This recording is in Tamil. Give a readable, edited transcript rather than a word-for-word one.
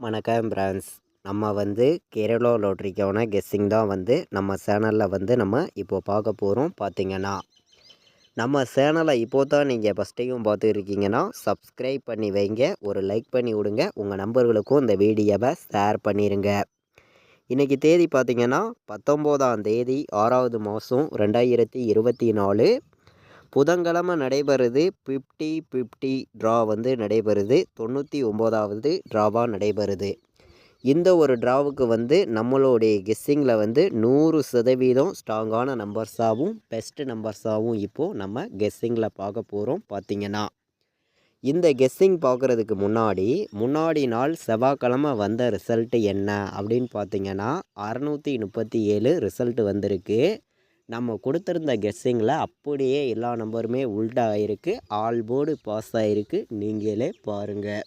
வணக்கம் பிரான்ஸ். நம்ம கேரளா லாட்ரிக்கான கெஸ்ஸிங் தான் நம்ம சேனலில் நம்ம இப்போது பார்க்க போகிறோம். பார்த்தீங்கன்னா நம்ம சேனலை இப்போ தான் நீங்கள் ஃபஸ்ட் டைம் பார்த்துருக்கீங்கன்னா சப்ஸ்கிரைப் பண்ணி வைங்க, ஒரு லைக் பண்ணி விடுங்க, உங்கள் நண்பர்களுக்கும் இந்த வீடியோவை ஷேர் பண்ணிடுங்க. இன்றைக்கி தேதி பார்த்திங்கன்னா 19ஆம் தேதி 6வது மாதம் 2024 புதன்கிழமை நடைபெறுது. 50-50 ட்ரா நடைபெறுது. 99வது ட்ராவாக நடைபெறுது. இந்த ஒரு ட்ராவுக்கு நம்மளுடைய கெஸ்ஸிங்கில் 100% ஸ்ட்ராங்கான நம்பர்ஸாகவும் பெஸ்ட் நம்பர்ஸாகவும் இப்போது நம்ம கெஸ்ஸிங்கில் பார்க்க போகிறோம். பார்த்திங்கன்னா இந்த கெஸ்ஸிங் பார்க்குறதுக்கு முன்னாடி நாள் செவ்வாய்க்கிழமை வந்த ரிசல்ட்டு என்ன அப்படின்னு பார்த்திங்கன்னா 637 ரிசல்ட்டு வந்திருக்கு. நம்ம கொடுத்துருந்த கெஸ்ஸிங்கில் அப்படியே எல்லா நம்பருமே உல்டா ஆகிருக்கு. ஆல் போர்டு பாஸ் ஆகிருக்கு. நீங்களே பாருங்கள்.